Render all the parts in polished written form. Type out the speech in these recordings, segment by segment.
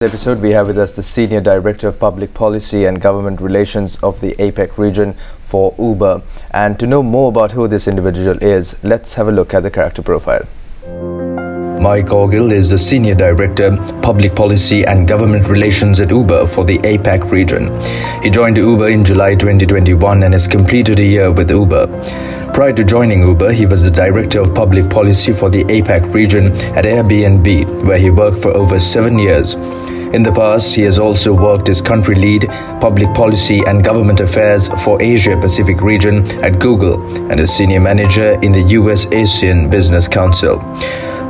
Episode we have with us the Senior Director of Public Policy and Government Relations of the APEC region for Uber. And to know more about who this individual is, let's have a look at the character profile. Mike Orgill is the Senior Director, Public Policy and Government Relations at Uber for the APEC region. He joined Uber in July 2021 and has completed a year with Uber. Prior to joining Uber, he was the Director of Public Policy for the APEC region at Airbnb, where he worked for over 7 years. In the past, he has also worked as Country Lead, Public Policy and Government Affairs for Asia-Pacific region at Google and as Senior Manager in the US-ASEAN Business Council.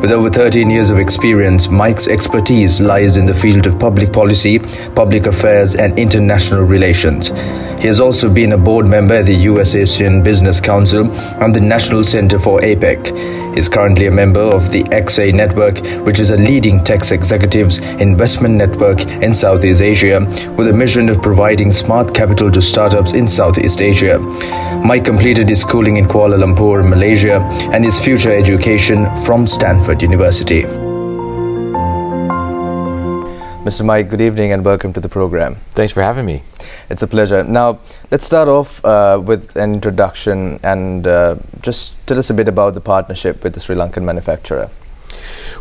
With over 13 years of experience, Mike's expertise lies in the field of public policy, public affairs and international relations. He has also been a board member at the US-ASEAN Business Council and the National Center for APEC. He is currently a member of the XA Network, which is a leading tech executives investment network in Southeast Asia with a mission of providing smart capital to startups in Southeast Asia. Mike completed his schooling in Kuala Lumpur, Malaysia, and his future education from Stanford University. Mr. Mike, good evening and welcome to the program. Thanks for having me. It's a pleasure. Now, let's start off with an introduction and just tell us a bit about the partnership with the Sri Lankan manufacturer.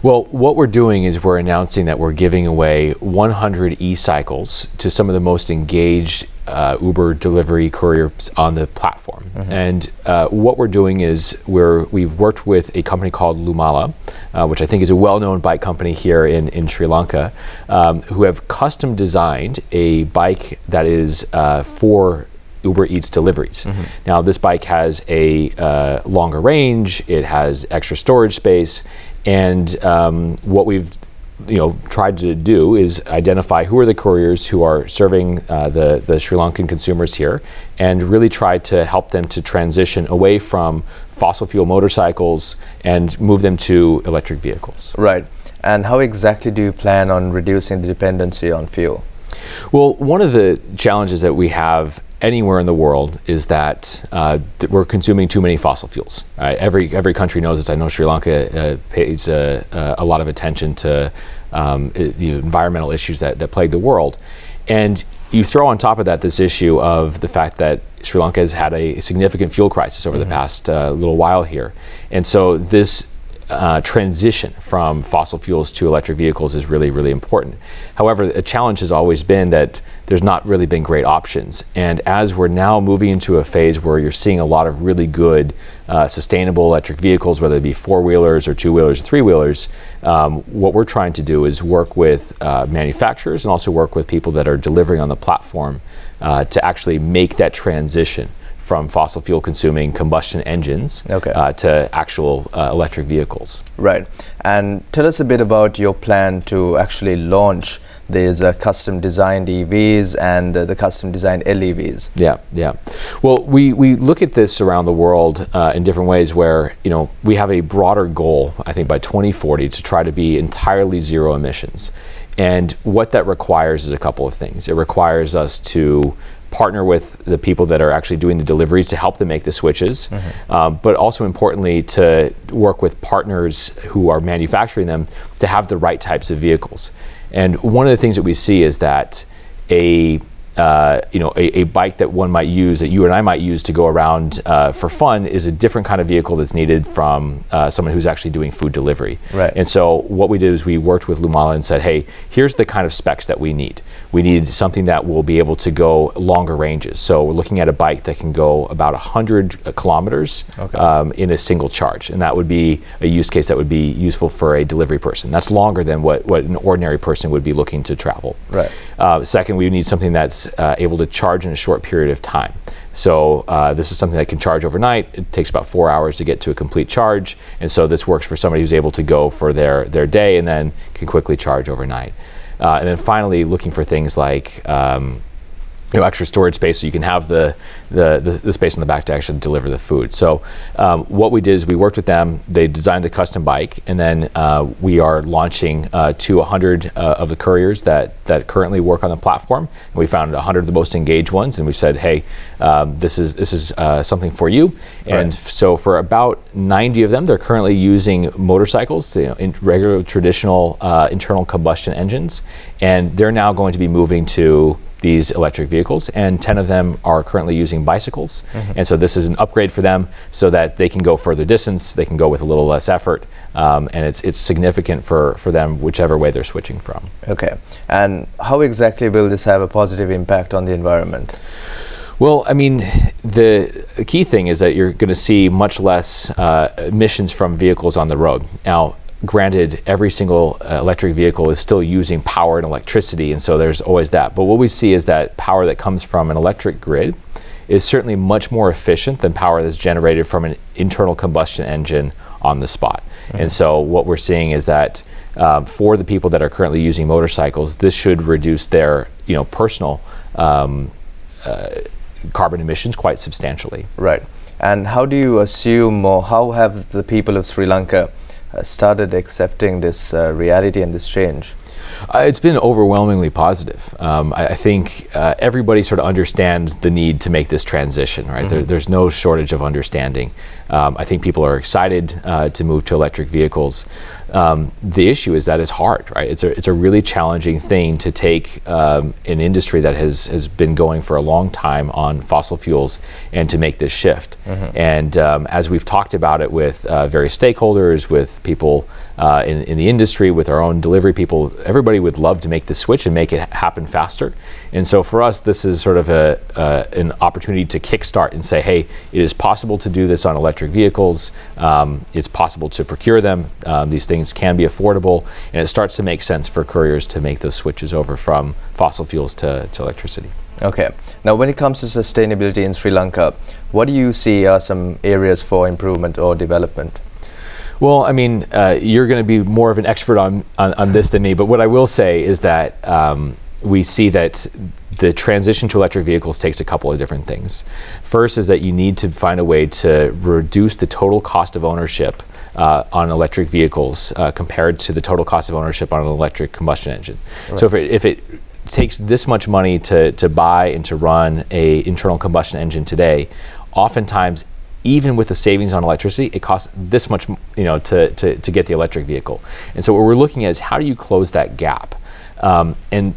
Well, what we're doing is we're announcing that we're giving away 100 e-cycles to some of the most engaged Uber delivery couriers on the platform. And what we're doing is we've worked with a company called Lumala, which I think is a well-known bike company here in Sri Lanka, who have custom designed a bike that is for Uber Eats deliveries. Now, this bike has a longer range, it has extra storage space, and what we've tried to do is identify who are the couriers who are serving the Sri Lankan consumers here and really try to help them to transition away from fossil fuel motorcycles and move them to electric vehicles. Right. And how exactly do you plan on reducing the dependency on fuel? Well, one of the challenges that we have anywhere in the world is that we're consuming too many fossil fuels. Right? Every country knows this. I know Sri Lanka pays a lot of attention to the environmental issues that plague the world. And you throw on top of that this issue of the fact that Sri Lanka has had a significant fuel crisis over the past little while here. And so this transition from fossil fuels to electric vehicles is really, really important. However, a challenge has always been that there's not really been great options. And as we're now moving into a phase where you're seeing a lot of really good sustainable electric vehicles, whether it be four-wheelers or two-wheelers or three-wheelers, what we're trying to do is work with manufacturers and also work with people that are delivering on the platform to actually make that transition from fossil fuel consuming combustion engines to actual electric vehicles. Right. And tell us a bit about your plan to actually launch these custom designed EVs and the custom designed LEVs. Yeah. Well, we look at this around the world in different ways where, we have a broader goal, I think by 2040, to try to be entirely zero emissions. And what that requires is a couple of things. It requires us to partner with the people that are actually doing the deliveries to help them make the switches, but also importantly to work with partners who are manufacturing them to have the right types of vehicles. And one of the things that we see is that a bike that one might use, that you and I might use to go around for fun, is a different kind of vehicle that's needed from someone who's actually doing food delivery. Right. And so what we did is we worked with Lumala and said, hey, here's the kind of specs that we need. We need something that will be able to go longer ranges. So we're looking at a bike that can go about 100 kilometers in a single charge. And that would be a use case that would be useful for a delivery person. That's longer than what an ordinary person would be looking to travel. Right. Second, we need something that's able to charge in a short period of time. So this is something that can charge overnight. It takes about 4 hours to get to a complete charge. And so this works for somebody who's able to go for their day and then can quickly charge overnight. And then finally, looking for things like extra storage space, so you can have the space in the back to actually deliver the food. So what we did is we worked with them. They designed the custom bike, and then we are launching to 100 of the couriers that currently work on the platform. And we found 100 of the most engaged ones, and we said, hey, this is something for you. And so for about 90 of them, they're currently using motorcycles, in regular traditional internal combustion engines, and they're now going to be moving to these electric vehicles, and 10 of them are currently using bicycles. And so this is an upgrade for them so that they can go further distance, they can go with a little less effort, and it's significant for them whichever way they're switching from. Okay, and how exactly will this have a positive impact on the environment? Well, I mean, the key thing is that you're going to see much less emissions from vehicles on the road. Now, granted, every single electric vehicle is still using power and electricity, and so there's always that. But what we see is that power that comes from an electric grid is certainly much more efficient than power that's generated from an internal combustion engine on the spot. And so what we're seeing is that for the people that are currently using motorcycles, this should reduce their personal carbon emissions quite substantially. Right. And how do you assume, or how have the people of Sri Lanka started accepting this reality and this change? It's been overwhelmingly positive. I think everybody sort of understands the need to make this transition, right? There's no shortage of understanding. I think people are excited to move to electric vehicles. The issue is that it's hard, right? It's a really challenging thing to take an industry that has been going for a long time on fossil fuels and to make this shift. And as we've talked about it with various stakeholders, with people in the industry, with our own delivery people, everybody would love to make the switch and make it happen faster. And so for us, this is sort of an opportunity to kickstart and say, hey, it is possible to do this on electric vehicles. It's possible to procure them. These things can be affordable, and it starts to make sense for couriers to make those switches over from fossil fuels to electricity. Okay. Now, when it comes to sustainability in Sri Lanka, what do you see are some areas for improvement or development? Well, I mean, you're going to be more of an expert on this than me, but what I will say is that we see that the transition to electric vehicles takes a couple of different things. First is that you need to find a way to reduce the total cost of ownership on electric vehicles compared to the total cost of ownership on an electric combustion engine. Right. So if it takes this much money to buy and to run a internal combustion engine today, oftentimes, even with the savings on electricity, it costs this much, to get the electric vehicle. And so what we're looking at is how do you close that gap? And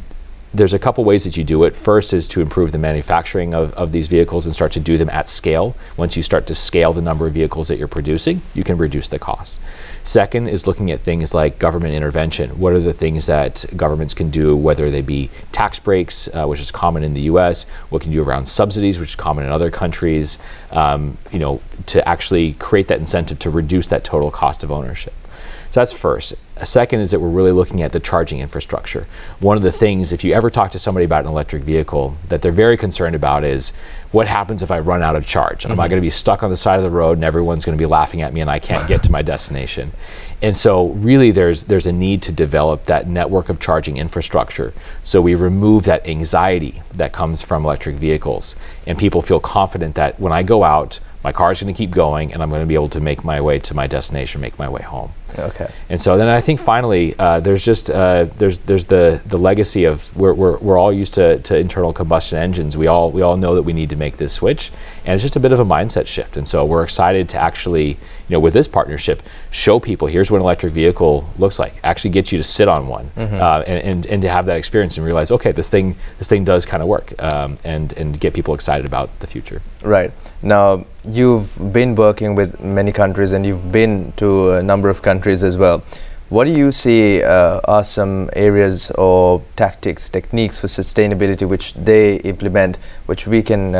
there's a couple ways that you do it. First is to improve the manufacturing of these vehicles and start to do them at scale. Once you start to scale the number of vehicles that you're producing, you can reduce the cost. Second is looking at things like government intervention. What are the things that governments can do, whether they be tax breaks, which is common in the US, what can you do around subsidies, which is common in other countries, to actually create that incentive to reduce that total cost of ownership. So that's first. A second is that we're really looking at the charging infrastructure. One of the things, if you ever talk to somebody about an electric vehicle, that they're very concerned about is what happens if I run out of charge? And am I going to be stuck on the side of the road and everyone's going to be laughing at me and I can't get to my destination? And so really there's a need to develop that network of charging infrastructure so we remove that anxiety that comes from electric vehicles and people feel confident that when I go out, my car is going to keep going and I'm going to be able to make my way to my destination, make my way home. Okay. And so then I think finally there's just there's the legacy of we're all used to internal combustion engines. We all know that we need to make this switch, and it's just a bit of a mindset shift. And so we're excited to actually, with this partnership, show people here's what an electric vehicle looks like. Actually get you to sit on one and to have that experience and realize, okay, this thing does kind of work, and get people excited about the future. Right. Now, you've been working with many countries and you've been to a number of countries as well. What do you see are some areas or techniques for sustainability which they implement, which we can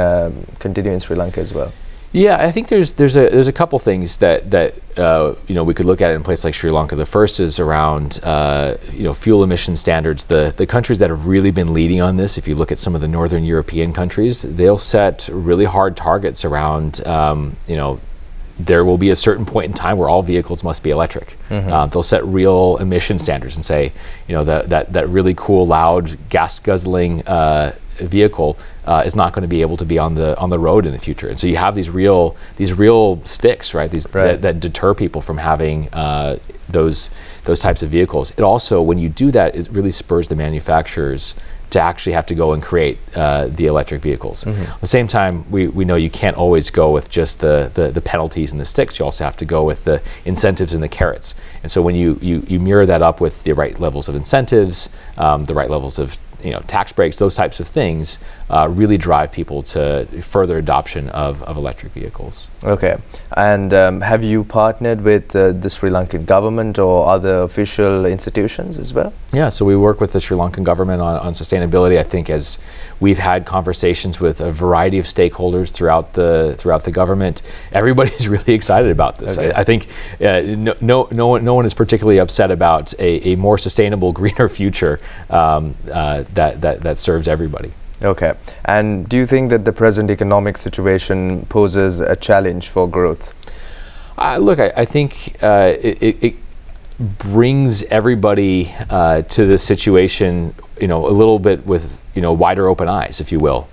continue in Sri Lanka as well? Yeah, I think there's a couple things that we could look at in a place like Sri Lanka. The first is around fuel emission standards. The countries that have really been leading on this, if you look at some of the northern European countries, they'll set really hard targets around there will be a certain point in time where all vehicles must be electric. They'll set real emission standards and say, that really cool, loud, gas guzzling vehicle is not going to be able to be on the road in the future. And so you have these real sticks, right? That deter people from having those types of vehicles. It also, when you do that, it really spurs the manufacturers to actually have to go and create the electric vehicles. At the same time, we know you can't always go with just the penalties and the sticks. You also have to go with the incentives and the carrots. And so when you mirror that up with the right levels of incentives, the right levels of tax breaks, those types of things really drive people to further adoption of electric vehicles. Okay, and have you partnered with the Sri Lankan government or other official institutions as well? Yeah, so we work with the Sri Lankan government on sustainability. I think as we've had conversations with a variety of stakeholders throughout the government, everybody's really excited about this. Okay. I think no one is particularly upset about a more sustainable, greener future that serves everybody. Okay, and do you think that the present economic situation poses a challenge for growth? Look, I think it brings everybody to this situation, a little bit with wider open eyes, if you will.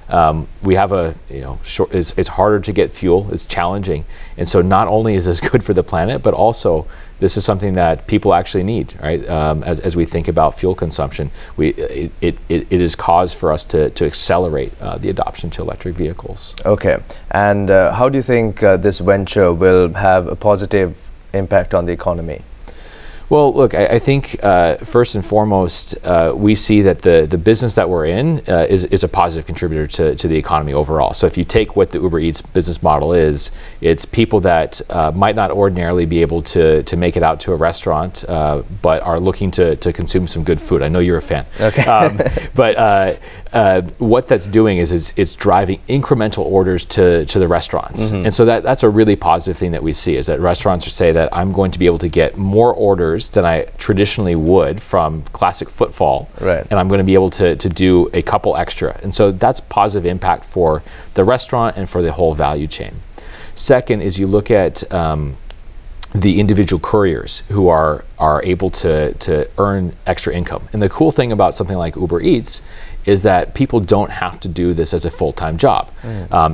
We have it's harder to get fuel. It's challenging, and so not only is this good for the planet, but also this is something that people actually need, right? As we think about fuel consumption, it is cause for us to accelerate the adoption to electric vehicles. Okay, and how do you think this venture will have a positive impact on the economy? Well, look, I think first and foremost, we see that the business that we're in is a positive contributor to the economy overall. So if you take what the Uber Eats business model is, it's people that might not ordinarily be able to make it out to a restaurant, but are looking to consume some good food. I know you're a fan. Okay. But what that's doing is it's driving incremental orders to the restaurants. And so that's a really positive thing that we see, is that restaurants say that I'm going to be able to get more orders than I traditionally would from classic footfall, right, and I'm going to be able to do a couple extra. And so that's positive impact for the restaurant and for the whole value chain. Second is you look at the individual couriers who are able to earn extra income. And the cool thing about something like Uber Eats is that people don't have to do this as a full-time job.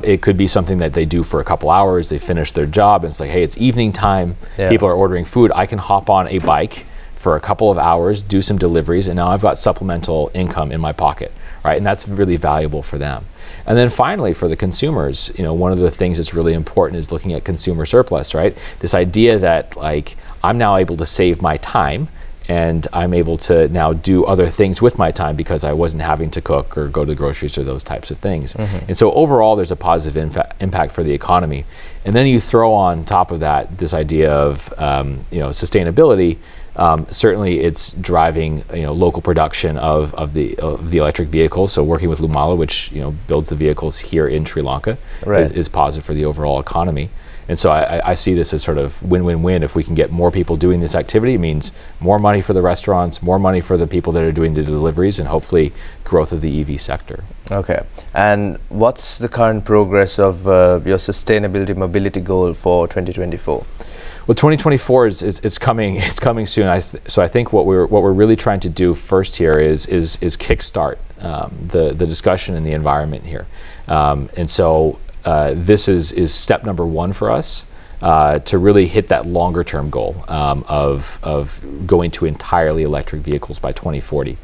It could be something that they do for a couple hours, they finish their job, and it's like, hey, it's evening time, people are ordering food, I can hop on a bike for a couple of hours, do some deliveries, and now I've got supplemental income in my pocket, right? And that's really valuable for them. And then finally, for the consumers, one of the things that's really important is looking at consumer surplus, right? This idea that, like, I'm now able to save my time, and I'm able to now do other things with my time because I wasn't having to cook or go to the groceries or those types of things. And so overall, there's a positive impact for the economy. And then you throw on top of that this idea of sustainability. Certainly, it's driving local production of the electric vehicles. So working with Lumala, which builds the vehicles here in Sri Lanka, is positive for the overall economy. And so I see this as sort of win-win-win. If we can get more people doing this activity, it means more money for the restaurants, more money for the people that are doing the deliveries, and hopefully growth of the EV sector. Okay. And what's the current progress of your sustainability mobility goal for 2024? Well, 2024 it's coming soon. So I think what we're really trying to do first here is kickstart the discussion in the environment here, and so this is step number one for us to really hit that longer term goal of going to entirely electric vehicles by 2040.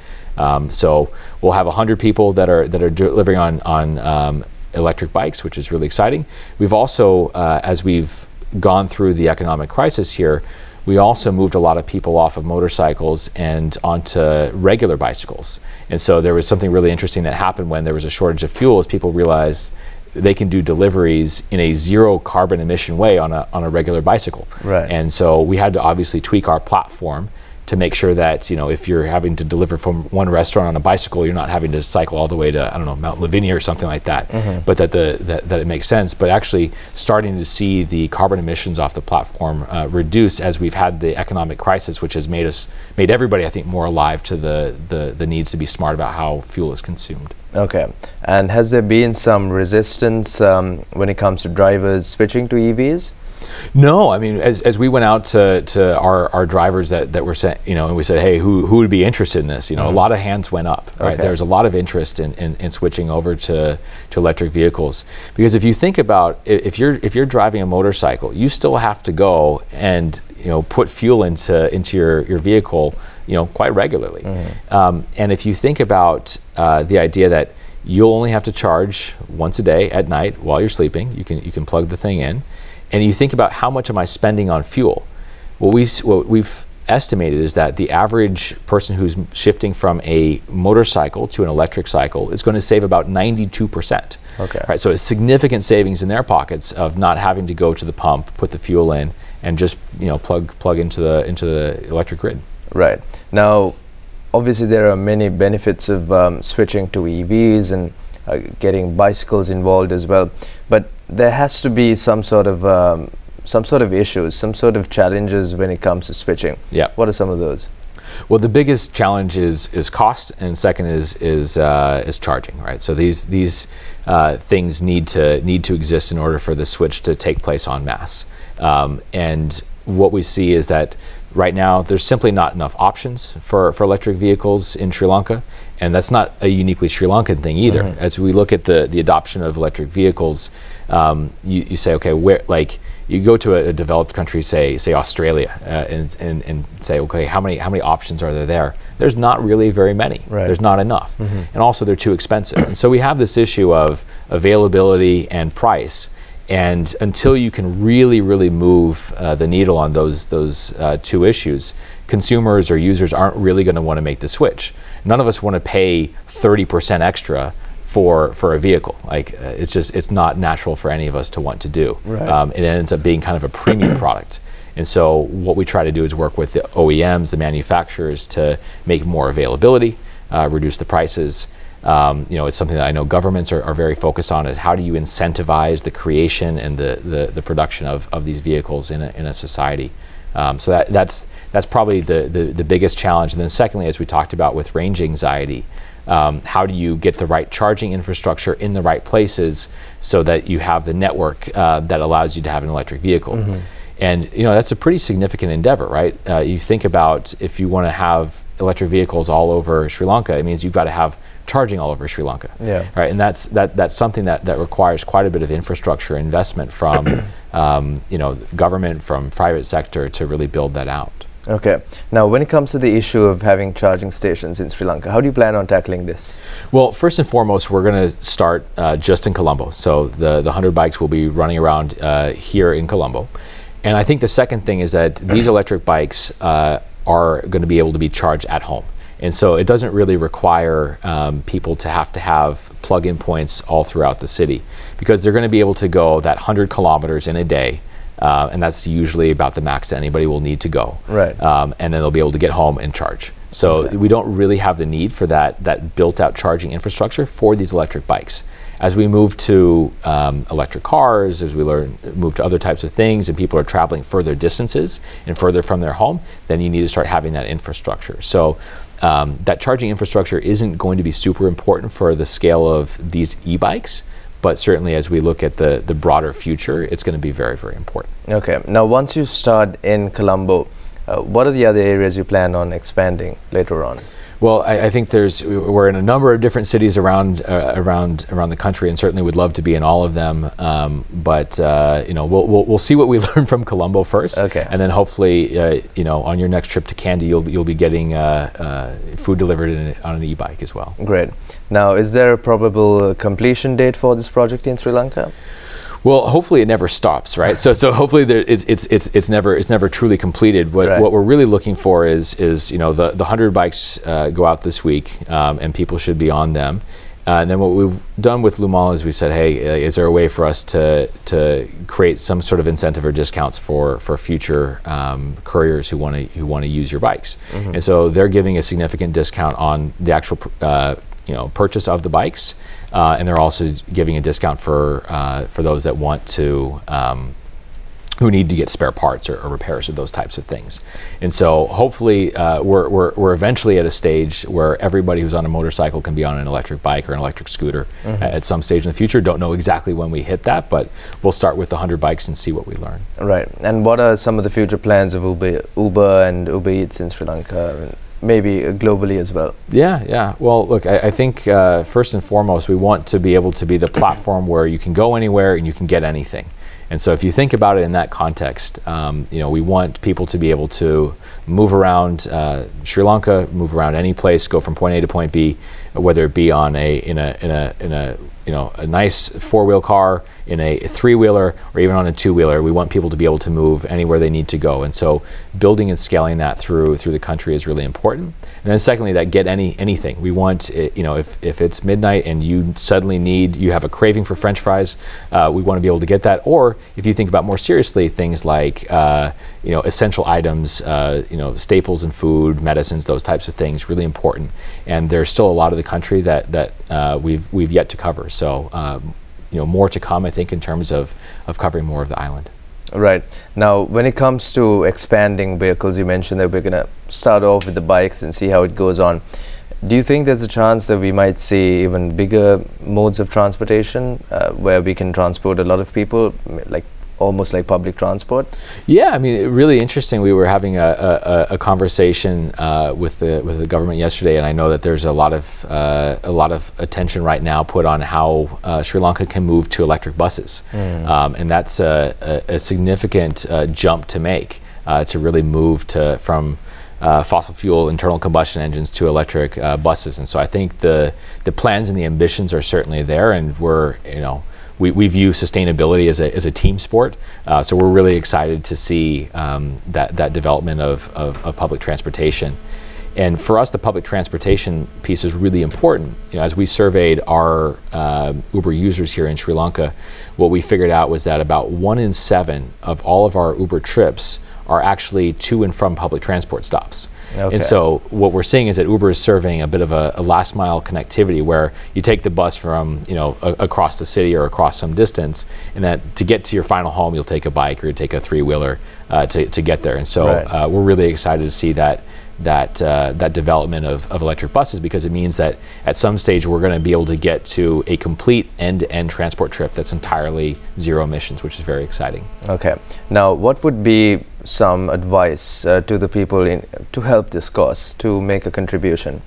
So we'll have 100 people that are delivering on electric bikes, which is really exciting. We've also, as we've gone through the economic crisis here, we also moved a lot of people off of motorcycles and onto regular bicycles. And so there was something really interesting that happened when there was a shortage of fuel, as people realized they can do deliveries in a zero carbon emission way on a regular bicycle. Right. And so we had to obviously tweak our platform to make sure that, if you're having to deliver from one restaurant on a bicycle, you're not having to cycle all the way to, I don't know, Mount Lavinia or something like that, but that it makes sense. But actually starting to see the carbon emissions off the platform reduce as we've had the economic crisis, which has made everybody, I think, more alive to the needs to be smart about how fuel is consumed. Okay. And has there been some resistance when it comes to drivers switching to EVs? No, I mean, as we went out to our drivers that were sent, and we said, hey, who would be interested in this? A lot of hands went up. Right, okay. There's a lot of interest in switching over to electric vehicles, because if you think about if you're driving a motorcycle, you still have to go and put fuel into your vehicle, quite regularly. And if you think about the idea that you'll only have to charge once a day at night while you're sleeping, you can plug the thing in, and you think about how much am I spending on fuel. What we've estimated is that the average person who's shifting from a motorcycle to an electric cycle is going to save about 92%. Okay. Right, so it's significant savings in their pockets of not having to go to the pump, put the fuel in, and just plug into the electric grid. Right. Now, obviously there are many benefits of switching to EVs and getting bicycles involved as well, but there has to be some sort of issues, some sort of challenges when it comes to switching. Yeah. What are some of those? Well, the biggest challenge is cost, and second is charging. Right. So these things need to exist in order for the switch to take place en masse. And what we see is that right now there's simply not enough options for electric vehicles in Sri Lanka, and that's not a uniquely Sri Lankan thing either. As we look at the adoption of electric vehicles, you say, okay, where, like, you go to a developed country, say Australia, and say, okay, how many options are there? There's not really very many. Right. There's not enough, and also they're too expensive. And so we have this issue of availability and price. And until you can really move the needle on those two issues, consumers or users aren't really going to want to make the switch. None of us want to pay 30% extra for a vehicle. Like it's not natural for any of us to want to do. Right. It ends up being kind of a premium product. And so what we try to do is work with the OEMs, the manufacturers, to make more availability, reduce the prices. It's something that I know governments are very focused on, is how do you incentivize the creation and the production of these vehicles in a society. So that's probably the biggest challenge. And then secondly, as we talked about with range anxiety, how do you get the right charging infrastructure in the right places so that you have the network that allows you to have an electric vehicle. And that's a pretty significant endeavor, right? You think about if you want to have electric vehicles all over Sri Lanka, it means you've got to have charging all over Sri Lanka. Yeah. Right, and that's something that requires quite a bit of infrastructure investment from government, from private sector, to really build that out. Okay. Now, when it comes to the issue of having charging stations in Sri Lanka, how do you plan on tackling this? Well, first and foremost, we're going to start just in Colombo. So the 100 bikes will be running around here in Colombo. And I think the second thing is that these electric bikes are going to be able to be charged at home. And so it doesn't really require people to have plug-in points all throughout the city, because they're going to be able to go that 100 kilometers in a day, and that's usually about the max that anybody will need to go. Right. And then they'll be able to get home and charge. So we don't really have the need for that built-out charging infrastructure for these electric bikes. As we move to electric cars, as we move to other types of things, and people are traveling further distances and further from their home, then you need to start having that infrastructure. So that charging infrastructure isn't going to be super important for the scale of these e-bikes, but certainly as we look at the broader future, it's going to be very, very important. Okay. Now, once you start in Colombo, what are the other areas you plan on expanding later on? Well, I think we're in a number of different cities around the country, and certainly would love to be in all of them. But we'll see what we learn from Colombo first, and then hopefully, on your next trip to Kandy, you'll be getting food delivered on an e-bike as well. Great. Now, is there a probable completion date for this project in Sri Lanka? Well, hopefully it never stops, right? So hopefully it's never truly completed. What we're really looking for is the 100 bikes go out this week, and people should be on them. And then what we've done with Lumal is we said, hey, is there a way for us to create some sort of incentive or discounts for future couriers who want to use your bikes? And so they're giving a significant discount on the actual purchase of the bikes, and they're also giving a discount for those that want to who need to get spare parts or repairs or those types of things. And so hopefully we're eventually at a stage where everybody who's on a motorcycle can be on an electric bike or an electric scooter at some stage in the future. Don't know exactly when we hit that, but we'll start with 100 bikes and see what we learn. Right. And what are some of the future plans of Uber and Uber Eats in Sri Lanka? Maybe globally as well. Yeah. Well, look, I think first and foremost, we want to be able to be the platform where you can go anywhere and you can get anything. And so if you think about it in that context, we want people to be able to move around Sri Lanka, move around any place, go from point A to point B, whether it be on a nice four-wheel car, in a three-wheeler, or even on a two-wheeler. We want people to be able to move anywhere they need to go. And so building and scaling that through the country is really important. And then secondly, that get anything. We want, if it's midnight and you suddenly you have a craving for French fries, we want to be able to get that. Or if you think about more seriously, things like, essential items, staples in food, medicines, those types of things, really important. And there's still a lot of the country that we've yet to cover. So, more to come, I think, in terms of covering more of the island. Right. Now, when it comes to expanding vehicles, you mentioned that we're going to start off with the bikes and see how it goes on. Do you think there's a chance that we might see even bigger modes of transportation where we can transport a lot of people, almost like public transport? Yeah, I mean, really interesting. We were having a conversation with the government yesterday, and I know that there's a lot of attention right now put on how Sri Lanka can move to electric buses, and that's a significant jump to make to really move from fossil fuel internal combustion engines to electric buses. And so I think the plans and the ambitions are certainly there, and we view sustainability as a team sport, so we're really excited to see that development of public transportation. And for us, the public transportation piece is really important. As we surveyed our Uber users here in Sri Lanka, what we figured out was that about 1 in 7 of all of our Uber trips are actually to and from public transport stops. Okay. And so what we're seeing is that Uber is serving a bit of a last mile connectivity where you take the bus from across the city or across some distance, and that to get to your final home you'll take a bike or you take a three-wheeler to get there. And so we're really excited to see that development of electric buses, because it means that at some stage we're going to be able to get to a complete end-to-end transport trip that's entirely zero emissions, which is very exciting. Okay. Now, what would be some advice to the people to help this cause, to make a contribution?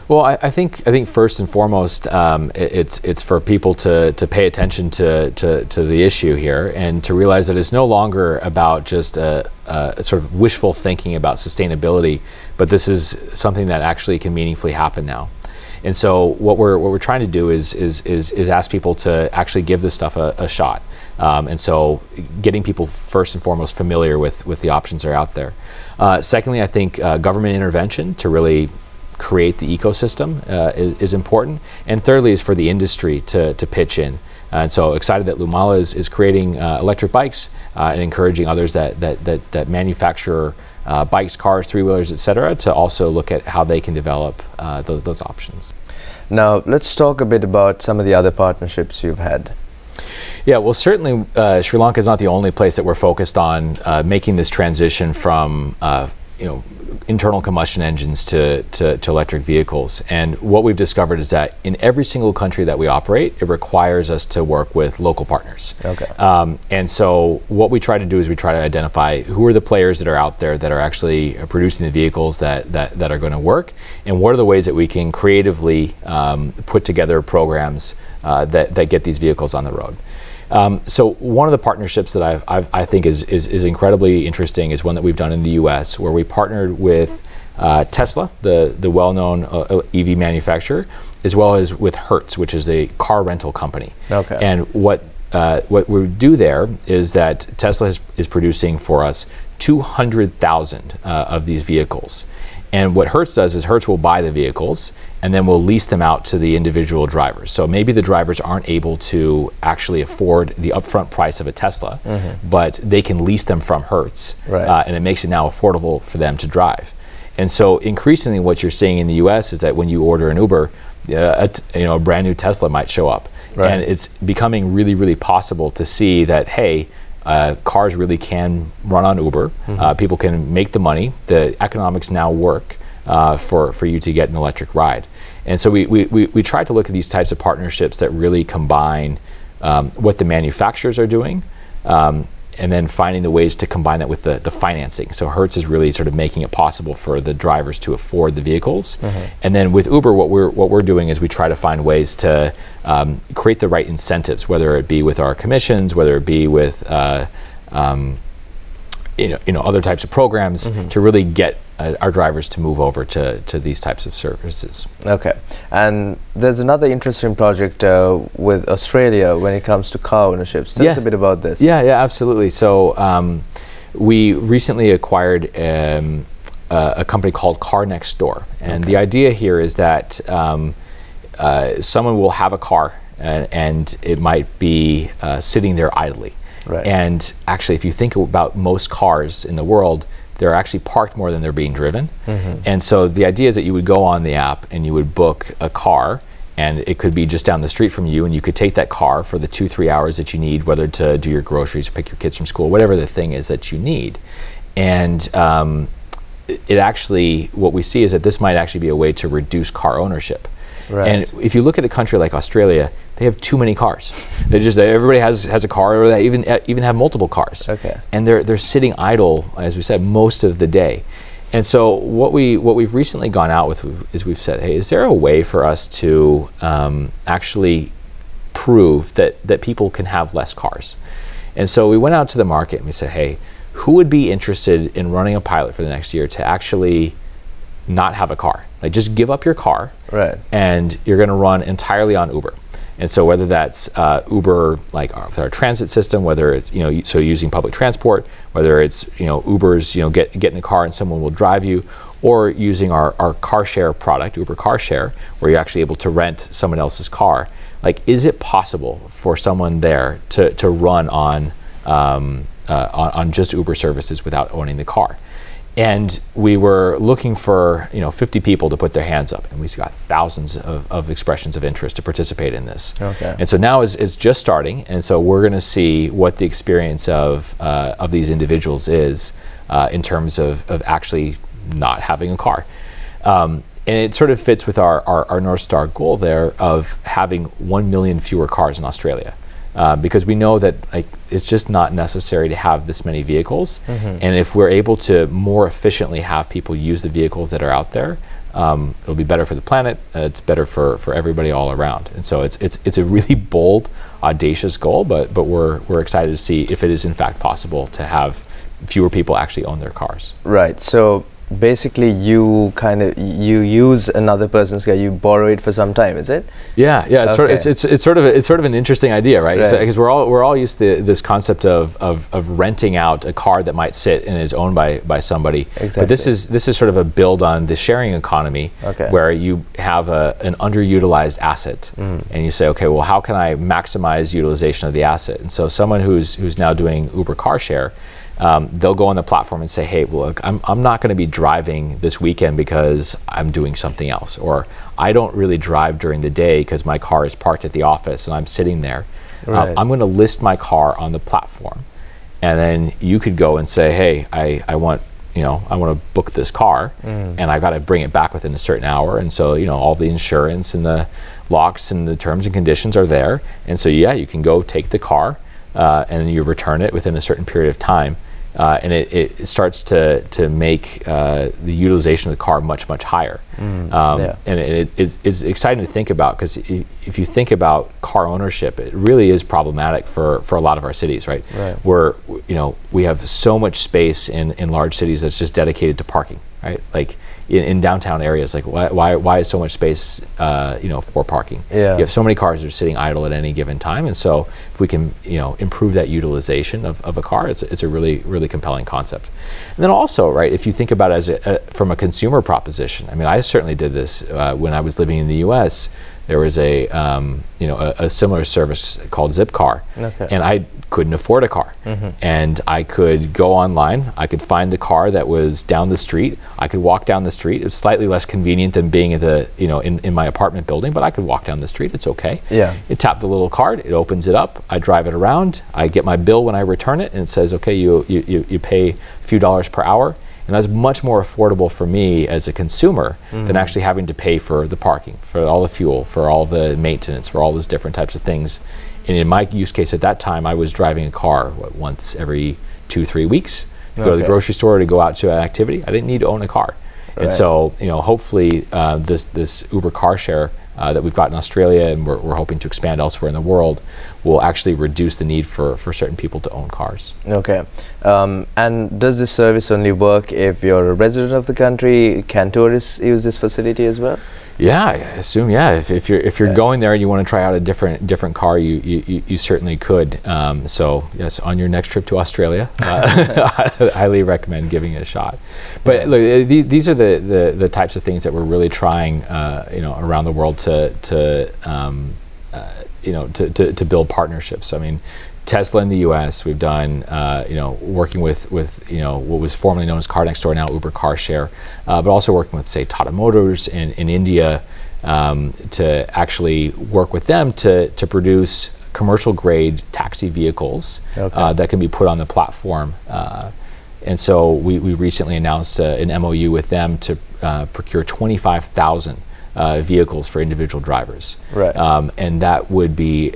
Well, I think first and foremost, it's for people to pay attention to the issue here, and to realize that it's no longer about just a sort of wishful thinking about sustainability, but this is something that actually can meaningfully happen now. And so what we're trying to do is ask people to actually give this stuff a shot. And so getting people first and foremost familiar with the options that are out there. Secondly, I think government intervention to really create the ecosystem is important. And thirdly is for the industry to pitch in. And so excited that Lumala is creating electric bikes and encouraging others that manufacture bikes, cars, three-wheelers, etc., to also look at how they can develop those options. Now, let's talk a bit about some of the other partnerships you've had. Yeah, well, certainly Sri Lanka is not the only place that we're focused on making this transition from internal combustion engines to electric vehicles. And what we've discovered is that in every single country that we operate, it requires us to work with local partners. Okay. And so what we try to do is we try to identify who are the players that are out there that are actually producing the vehicles that are going to work, and what are the ways that we can creatively put together programs that get these vehicles on the road. So one of the partnerships that I think is incredibly interesting is one that we've done in the U.S., where we partnered with Tesla, the well-known EV manufacturer, as well as with Hertz, which is a car rental company. Okay. And what we do there is that Tesla is producing for us 200,000 of these vehicles. And what Hertz does is Hertz will buy the vehicles and then we'll lease them out to the individual drivers. So maybe the drivers aren't able to actually afford the upfront price of a Tesla, but they can lease them from Hertz, and it makes it now affordable for them to drive. And so increasingly what you're seeing in the US is that when you order an Uber, a brand new Tesla might show up. And it's becoming really, really possible to see that, hey, cars really can run on Uber. People can make the money. The economics now work for you to get an electric ride. And so we try to look at these types of partnerships that really combine what the manufacturers are doing, and then finding the ways to combine that with the financing. So Hertz is really sort of making it possible for the drivers to afford the vehicles. And then with Uber, what we're doing is we try to find ways to create the right incentives, whether it be with our commissions, whether it be with other types of programs to really get our drivers to move over to these types of services. Okay, and there's another interesting project with Australia when it comes to car ownership. Tell us a bit about this. Yeah, absolutely. So we recently acquired a company called Car Next Door, and the idea here is that someone will have a car and it might be sitting there idly. Right. And actually, if you think about most cars in the world, they're actually parked more than they're being driven. And so the idea is that you would go on the app and you would book a car, and it could be just down the street from you, and you could take that car for the 2-3 hours that you need, whether to do your groceries, pick your kids from school, whatever the thing is that you need. And it actually, what we see is that this might actually be a way to reduce car ownership. Right. And if you look at a country like Australia, they have too many cars. Everybody has a car, or they even have multiple cars. Okay. And they're sitting idle, as we said, most of the day. And so what we've recently gone out with is we've said, hey, is there a way for us to actually prove that people can have less cars? And so we went out to the market and we said, hey, who would be interested in running a pilot for the next year to actually not have a car? Like, just give up your car, right, and you're going to run entirely on Uber. And so whether that's Uber, like with our transit system, whether it's so using public transport, whether it's Uber's get in a car and someone will drive you, or using our car share product, Uber Car Share, where you're actually able to rent someone else's car. Like, is it possible for someone there to run on just Uber services without owning the car? And we were looking for 50 people to put their hands up, and we got thousands of expressions of interest to participate in this. Okay. And so now it's just starting, and so we're going to see what the experience of these individuals is in terms of actually not having a car. And it sort of fits with our North Star goal there of having 1 million fewer cars in Australia. Because we know that it's just not necessary to have this many vehicles, and if we're able to more efficiently have people use the vehicles that are out there, it'll be better for the planet. It's better for everybody all around. And so it's a really bold, audacious goal, but we're excited to see if it is in fact possible to have fewer people actually own their cars. Right. So basically you use another person's car, you borrow it for some time, is it? Yeah. It's sort of an interesting idea, right? Because we're all used to this concept of renting out a car that might sit and is owned by somebody. Exactly. But this is sort of a build on the sharing economy, where you have an underutilized asset, and you say, okay, well, how can I maximize utilization of the asset? And so someone who's now doing Uber Car Share, they'll go on the platform and say, hey, look, I'm not going to be driving this weekend because I'm doing something else, or I don't really drive during the day because my car is parked at the office and I'm sitting there. Right. I'm going to list my car on the platform, and then you could go and say, hey, I want to book this car, and I got to bring it back within a certain hour. And so all the insurance and the locks and the terms and conditions are there, and so you can go take the car and you return it within a certain period of time. And it starts to make the utilization of the car much higher. And it's exciting to think about, because if you think about car ownership, it really is problematic for a lot of our cities, right? Where we have so much space in large cities that's just dedicated to parking, right? Like in downtown areas, like why is so much space for parking? You have so many cars that are sitting idle at any given time, and so if we can improve that utilization of a car, it's a really compelling concept. And then also, right, if you think about it from a consumer proposition, I mean, I certainly did this when I was living in the U.S. There was a similar service called Zipcar, and I couldn't afford a car. And I could go online, I could find the car that was down the street, I could walk down the street. It was slightly less convenient than being at the, in my apartment building, but I could walk down the street, it's okay. Yeah. You tap the little card, it opens it up, I drive it around, I get my bill when I return it, and it says, okay, you pay a few dollars per hour. And that's much more affordable for me as a consumer than actually having to pay for the parking, for all the fuel, for all the maintenance, for all those different types of things. And in my use case at that time, I was driving a car once every 2-3 weeks to go to the grocery store, to go out to an activity. I didn't need to own a car. Right. And so, hopefully this Uber car share that we've got in Australia, and we're hoping to expand elsewhere in the world, will actually reduce the need for certain people to own cars. Okay. And does this service only work if you're a resident of the country? Can tourists use this facility as well? Yeah, I assume, yeah. If you're going there and you want to try out a different car, you certainly could. So yes, on your next trip to Australia, I highly recommend giving it a shot. But look, these are the types of things that we're really trying, around the world to build partnerships. I mean, Tesla in the U.S. we've done, working with what was formerly known as Car Next Door, now Uber Car Share, but also working with, say, Tata Motors in India, to actually work with them to produce commercial grade taxi vehicles that can be put on the platform. And so we recently announced an MOU with them to procure 25,000 vehicles for individual drivers. Right. And that would be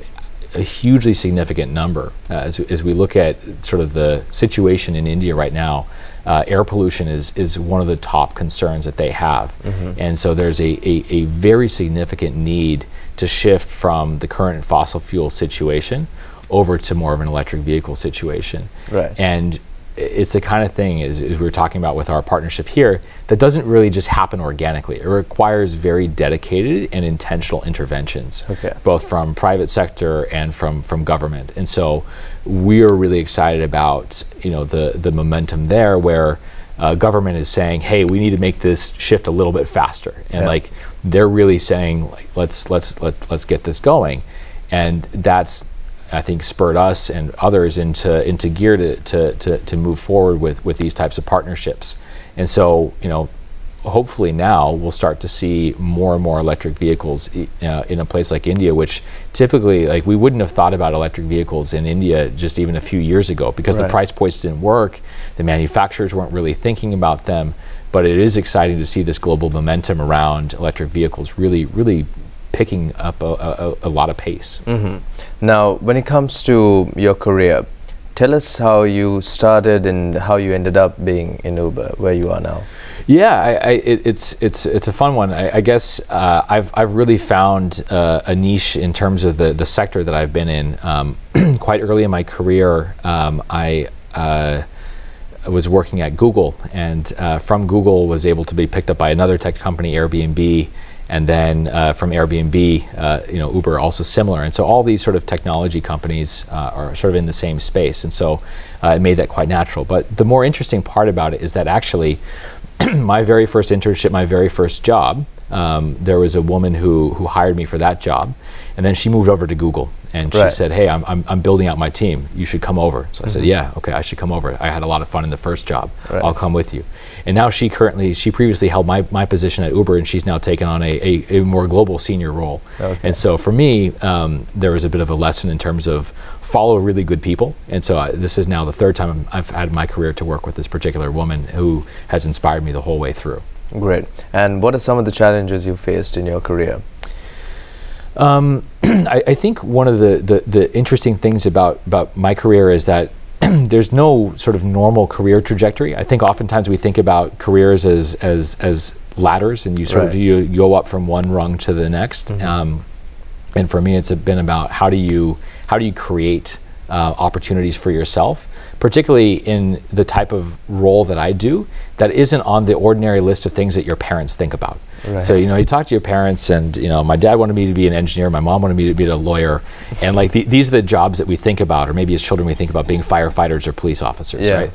a hugely significant number. As we look at sort of the situation in India right now, air pollution is one of the top concerns that they have. And so there's a very significant need to shift from the current fossil fuel situation over to more of an electric vehicle situation. Right. And it's the kind of thing, as we were talking about with our partnership here, that doesn't really just happen organically. It requires very dedicated and intentional interventions, both from private sector and from government. And so we are really excited about the momentum there, where government is saying, hey, we need to make this shift a little bit faster. And like they're really saying, like, let's get this going. And that's, I think, spurred us and others into gear to move forward with these types of partnerships. And so, hopefully now we'll start to see more and more electric vehicles in a place like India, which typically, like, we wouldn't have thought about electric vehicles in India just even a few years ago, because the price points didn't work, the manufacturers weren't really thinking about them. But it is exciting to see this global momentum around electric vehicles really picking up a lot of pace. Now, when it comes to your career, tell us how you started and how you ended up being in Uber, where you are now. Yeah, it's a fun one. I guess I've really found a niche in terms of the sector that I've been in. Quite early in my career, I was working at Google, and from Google was able to be picked up by another tech company, Airbnb. And then from Airbnb, Uber, also similar. And so all these sort of technology companies are sort of in the same space. And so it made that quite natural. But the more interesting part about it is that actually my very first internship, my very first job, there was a woman who hired me for that job. And then she moved over to Google, and she said, hey, I'm building out my team. You should come over. So I said, yeah, okay, I should come over. I had a lot of fun in the first job. I'll come with you. And now she previously held my position at Uber, and she's now taken on a more global senior role. And so for me, there was a bit of a lesson in terms of follow really good people. And so this is now the third time I've had in my career to work with this particular woman who has inspired me the whole way through. Great. And what are some of the challenges you faced in your career? I think one of the interesting things about my career is that there's no sort of normal career trajectory. I think oftentimes we think about careers as ladders, and you sort of you go up from one rung to the next. And for me, it's been about how do you create opportunities for yourself, particularly in the type of role that I do that isn't on the ordinary list of things that your parents think about. So, you talk to your parents, and, my dad wanted me to be an engineer, my mom wanted me to be a lawyer, and like these are the jobs that we think about, or maybe as children we think about being firefighters or police officers, right?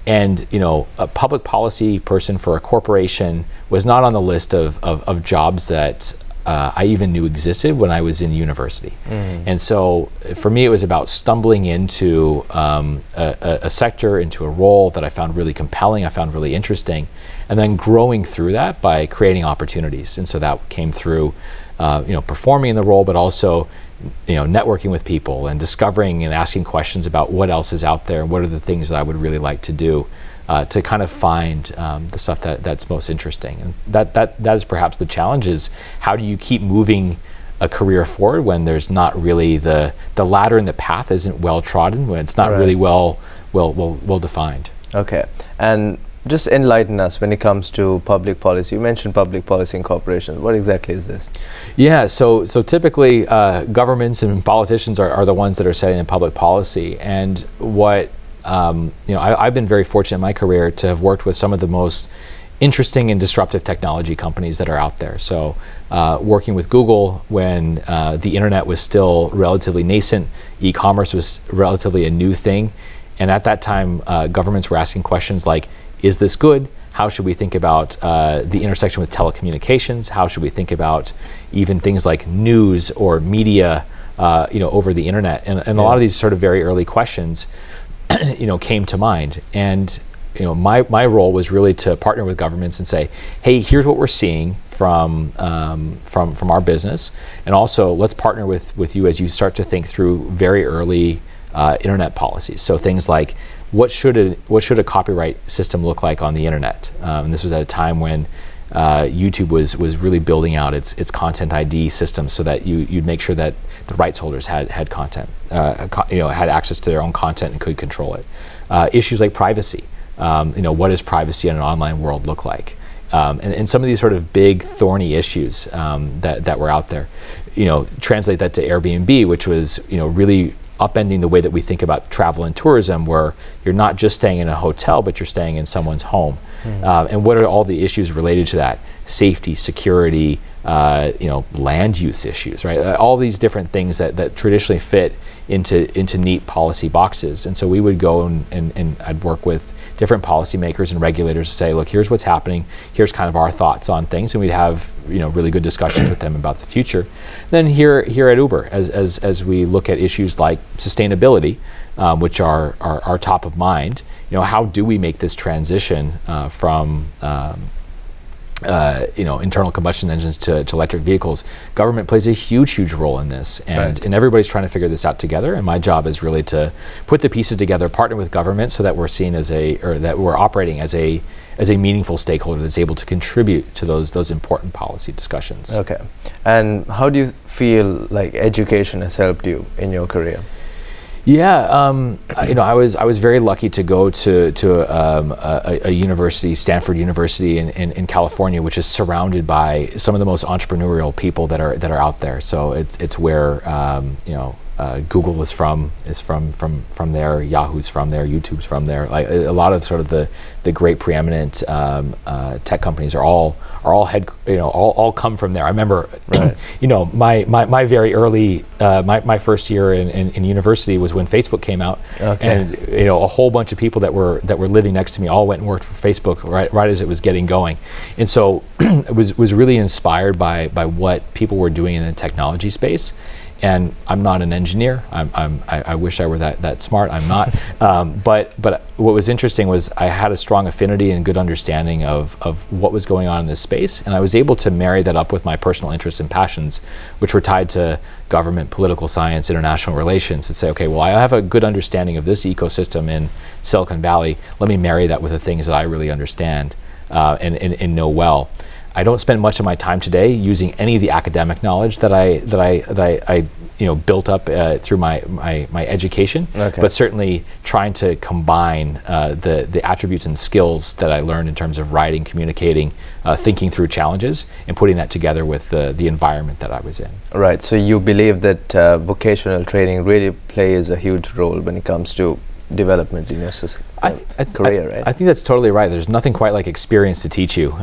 And, a public policy person for a corporation was not on the list of jobs that I even knew existed when I was in university. And so for me, it was about stumbling into a sector, into a role that I found really compelling, I found really interesting, and then growing through that by creating opportunities. And so that came through performing in the role, but also networking with people and discovering and asking questions about what else is out there and what are the things that I would really like to do to kind of find the stuff that's most interesting. And that is perhaps the challenge, is how do you keep moving a career forward when there's not really the ladder and the path isn't well trodden, when it's not really well defined. Okay, and just enlighten us when it comes to public policy. You mentioned public policy in corporations. What exactly is this? Yeah, so typically governments and politicians are the ones that are setting the public policy. And what I've been very fortunate in my career to have worked with some of the most interesting and disruptive technology companies that are out there. So working with Google when the internet was still relatively nascent, e-commerce was relatively a new thing. And at that time, governments were asking questions like, is this good? How should we think about the intersection with telecommunications? How should we think about even things like news or media, over the internet? And a lot of these sort of very early questions, came to mind. And my role was really to partner with governments and say, hey, here's what we're seeing from our business, and also let's partner with you as you start to think through very early internet policies. So things like, what should a copyright system look like on the internet? And this was at a time when YouTube was really building out its content ID system, so that you'd make sure that the rights holders had content, had access to their own content and could control it. Issues like privacy. What does privacy in an online world look like? And some of these sort of big thorny issues that were out there. Translate that to Airbnb, which was really upending the way that we think about travel and tourism, where you're not just staying in a hotel, but you're staying in someone's home. And what are all the issues related to that? Safety, security, land use issues, right? All these different things that traditionally fit into neat policy boxes. And so we would go and I'd work with different policymakers and regulators to say, look, here's what's happening, here's kind of our thoughts on things, and we'd have really good discussions with them about the future. Then here at Uber, as we look at issues like sustainability, which are top of mind, how do we make this transition from internal combustion engines to electric vehicles? Government plays a huge role in this, and everybody's trying to figure this out together. And my job is really to put the pieces together, partner with government, so that we're seen that we're operating as a meaningful stakeholder that's able to contribute to those important policy discussions. Okay, and how do you feel like education has helped you in your career? Yeah, I was very lucky to go to a university, Stanford University in California, which is surrounded by some of the most entrepreneurial people that are out there. So it's where Google is from there, Yahoo's from there, YouTube's from there. Like a lot of sort of the great preeminent tech companies are all come from there. I remember, my very early my first year in university was when Facebook came out, and a whole bunch of people that were living next to me all went and worked for Facebook right as it was getting going, and so I was really inspired by what people were doing in the technology space. And I'm not an engineer. I wish I were that smart. I'm not. But what was interesting was I had a strong affinity and good understanding of what was going on in this space, and I was able to marry that up with my personal interests and passions, which were tied to government, political science, international relations, and say, okay, well, I have a good understanding of this ecosystem in Silicon Valley. Let me marry that with the things that I really understand and know well. I don't spend much of my time today using any of the academic knowledge that I built up through my education, but certainly trying to combine the attributes and skills that I learned in terms of writing, communicating, thinking through challenges, and putting that together with the environment that I was in. Right. So you believe that vocational training really plays a huge role when it comes to development in your career, right? I think that's totally right. There's nothing quite like experience to teach you.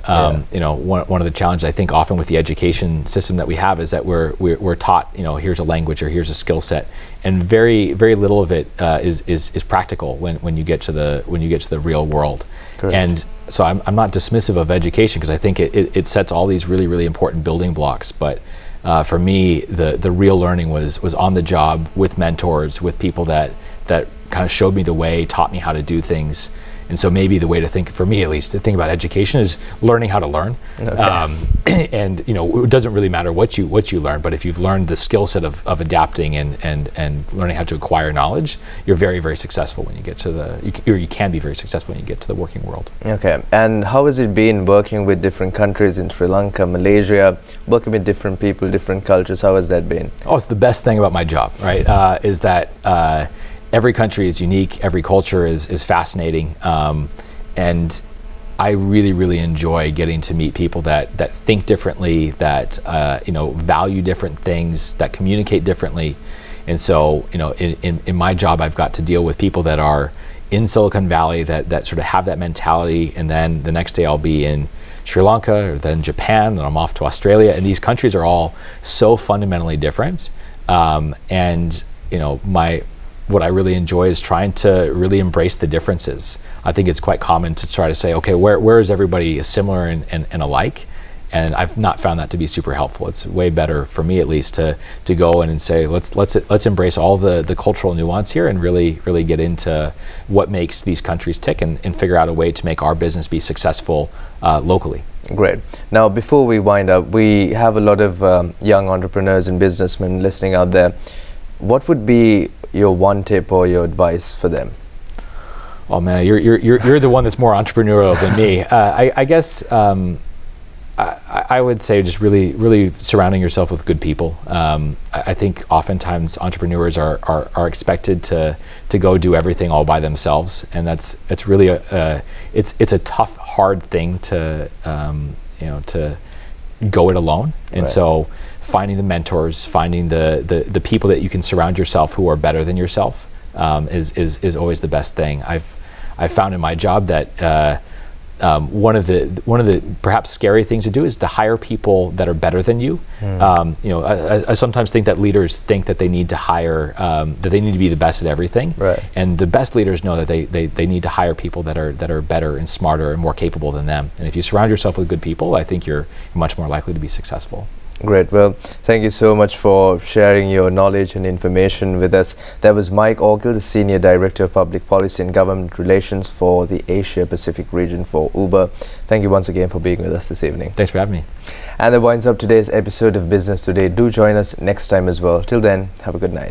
You know, one of the challenges I think often with the education system that we have is that we're taught, you know, here's a language or here's a skill set, and very little of it is practical when you get to the real world. Correct. And so I'm not dismissive of education, because I think it sets all these really important building blocks. But for me, the real learning was on the job, with mentors, with people that kind of showed me the way, taught me how to do things. And so maybe the way to think, for me at least, to think about education is learning how to learn. Okay. And you know, it doesn't really matter what you learn, but if you've learned the skill set of adapting and learning how to acquire knowledge, you're very successful when you get to you can be very successful when you get to the working world. Okay. And how has it been working with different countries in Sri Lanka, Malaysia, working with different people, different cultures? How has that been? Oh, it's the best thing about my job, right? Is that every country is unique, every culture is fascinating, and I really enjoy getting to meet people that think differently, that you know, value different things, that communicate differently. And so, you know, in my job, I've got to deal with people that are in Silicon Valley that sort of have that mentality, and then the next day I'll be in Sri Lanka, or then Japan, and I'm off to Australia, and these countries are all so fundamentally different. And you know, what I really enjoy is trying to really embrace the differences. I think it's quite common to try to say, okay, where is everybody similar and alike? And I've not found that to be super helpful. It's way better, for me at least, to go in and say, let's embrace all the cultural nuance here, and really get into what makes these countries tick, and figure out a way to make our business be successful locally. Great. Now, before we wind up, we have a lot of young entrepreneurs and businessmen listening out there. What would be your one tip or your advice for them? Oh man, you're the one that's more entrepreneurial than me. I guess I would say just really surrounding yourself with good people. I think oftentimes entrepreneurs are expected to go do everything all by themselves, and it's really it's a tough, hard thing to you know, to go it alone. And right. So finding the mentors, finding the people that you can surround yourself who are better than yourself is always the best thing. I've found in my job that one of the perhaps scary things to do is to hire people that are better than you. You know, I sometimes think that leaders think that they need to hire, that they need to be the best at everything. Right. And the best leaders know that they need to hire people that are better and smarter and more capable than them. And if you surround yourself with good people, I think you're much more likely to be successful. Great. Well, thank you so much for sharing your knowledge and information with us. That was Mike Orgill, the Senior Director of Public Policy and Government Relations for the Asia Pacific region for Uber. Thank you once again for being with us this evening. Thanks for having me. And that winds up today's episode of Business Today. Do join us next time as well. Till then, have a good night.